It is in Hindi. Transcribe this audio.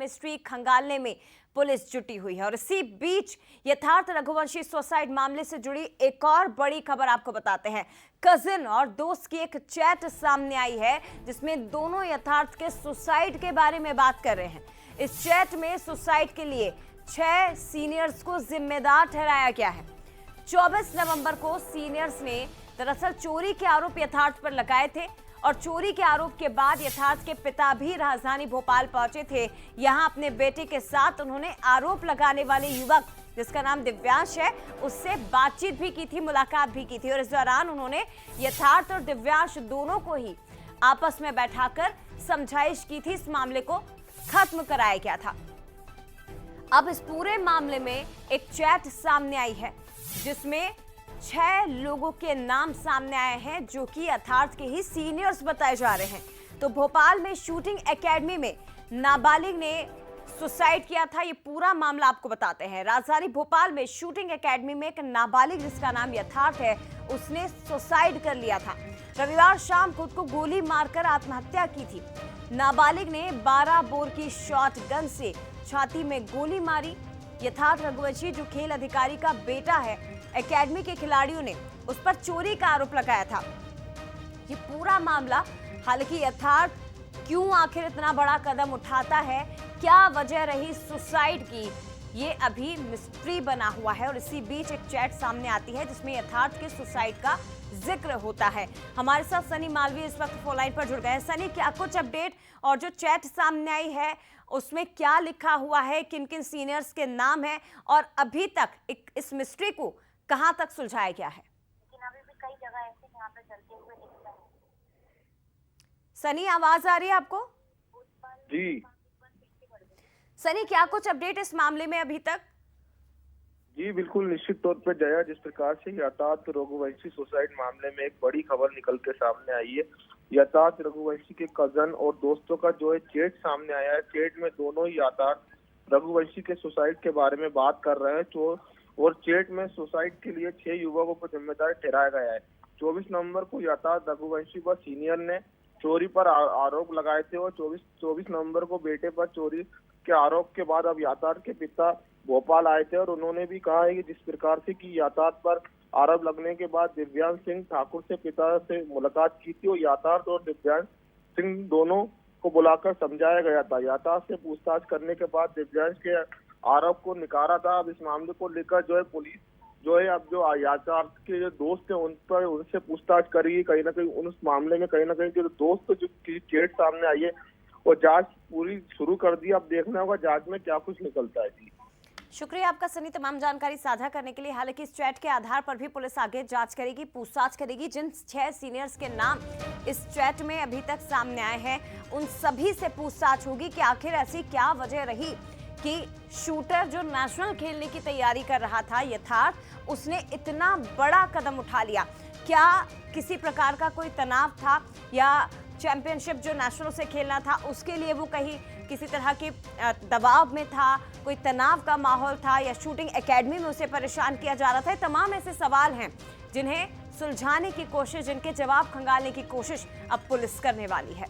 मिस्ट्री खंगालने में पुलिस जुटी हुई है। और इसी बीच यथार्थ रघुवंशी सुसाइड मामले से जुड़ी एक और बड़ी खबर आपको बताते हैं। कजिन और दोस्त की एक चैट सामने आई है जिसमें दोनों यथार्थ के सुसाइड के बारे में बात कर रहे हैं। इस चैट में सुसाइड के लिए 6 सीनियर्स को जिम्मेदार ठहराया गया है। 24 नवंबर को सीनियर्स ने दरअसल चोरी के आरोप यथार्थ पर लगाए थे और चोरी के आरोप के बाद यथार्थ के पिता भी राजधानी भोपाल पहुंचे थे। यहां अपने बेटे के साथ उन्होंने आरोप लगाने वाले युवक जिसका नाम दिव्यांश है उससे बातचीत भी की थी, मुलाकात भी की थी। और इस दौरान उन्होंने यथार्थ और दिव्यांश दोनों को ही आपस में बैठाकर समझाइश की थी, इस मामले को खत्म कराया गया था। अब इस पूरे मामले में एक चैट सामने आई है जिसमें 6 लोगों के नाम सामने आए हैं जो कि यथार्थ के ही सीनियर्स बताए जा रहे हैं। तो भोपाल में शूटिंग एकेडमी में नाबालिग ने सुसाइड किया था, ये पूरा मामला आपको बताते हैं। राजधानी भोपाल में शूटिंग एकेडमी में एक नाबालिग जिसका नाम यथार्थ है उसने सुसाइड कर लिया था। रविवार शाम खुद को गोली मारकर आत्महत्या की थी। नाबालिग ने 12 बोर की शॉट गन से छाती में गोली मारी। यथार्थ रघुवंशी जो खेल अधिकारी का बेटा है, एकेडमी के खिलाड़ियों ने उस पर चोरी का आरोप लगाया था। ये पूरा मामला, हालांकि यथार्थ क्यों आखिर इतना बड़ा कदम उठाता है, क्या वजह रही सुसाइड की, ये अभी मिस्ट्री बना हुआ है। और इसी बीच एक चैट सामने आती है जिसमें यथार्थ के सुसाइड का जिक्र होता है। हमारे साथ सनी मालवीय इस वक्त फोन लाइन पर जुड़ गए हैं। सनी, क्या कुछ अपडेट, और जो चैट सामने आई है उसमें क्या लिखा हुआ है, किन किन सीनियर्स के नाम है, और अभी तक इस मिस्ट्री को कहां तक सुलझाया गया है? लेकिन अभी भी कई जगह ऐसे यहाँ पे चलते हुए दिख रहे हैं। सनी, आवाज आ रही है आपको? जी सनी, क्या कुछ अपडेट इस मामले में अभी तक? जी बिल्कुल, निश्चित तौर पर जया, जिस प्रकार से यथार्थ रघुवंशी सुसाइड मामले में एक बड़ी खबर निकल के सामने आई है। यथार्थ रघुवंशी के कजन और दोस्तों का जो है चैट सामने आया है। चैट में दोनों ही यथार्थ रघुवंशी के सुसाइड के बारे में बात कर रहे हैं। और चैट में सुसाइड के लिए 6 युवकों को जिम्मेदार ठहराया गया है। 24 नवंबर को यथार्थ रघुवंशी व सीनियर ने चोरी पर आरोप लगाए थे और 24 नवंबर को बेटे पर चोरी के आरोप के बाद अब यथार्थ के पिता भोपाल आए थे और उन्होंने भी कहा है कि जिस प्रकार से कि यथार्थ पर आरोप लगने के बाद दिव्यांश सिंह ठाकुर से पिता से मुलाकात की थी और यथार्थ और दिव्यांश सिंह दोनों को बुलाकर समझाया गया था। यथार्थ से पूछताछ करने के बाद दिव्यांश के आरोप को निकारा था। अब इस मामले को लेकर जो है पुलिस जो है अब जो यथार्थ के जो दोस्त हैं उन पर उनसे पूछताछ करेगी। कहीं ना कहीं उस मामले में कहीं ना कहीं जो दोस्त जो की चैट सामने आई है और जांच पूरी शुरू कर दी। अब देखना होगा जांच में क्या कुछ निकलता है। जी शुक्रिया आपका सनी, तमाम जानकारी साझा करने के लिए। हालांकि इस चैट के आधार पर भी पुलिस आगे जांच करेगी, पूछताछ करेगी। जिन 6 सीनियर्स के नाम इस चैट में अभी तक सामने आए हैं उन सभी से पूछताछ होगी कि आखिर ऐसी क्या वजह रही कि शूटर जो नेशनल खेलने की तैयारी कर रहा था यथार्थ, उसने इतना बड़ा कदम उठा लिया। क्या किसी प्रकार का कोई तनाव था या चैंपियनशिप जो नेशनल से खेलना था उसके लिए वो कहीं किसी तरह के दबाव में था, कोई तनाव का माहौल था, या शूटिंग एकेडमी में उसे परेशान किया जा रहा था? तमाम ऐसे सवाल हैं जिन्हें सुलझाने की कोशिश, जिनके जवाब खंगालने की कोशिश अब पुलिस करने वाली है।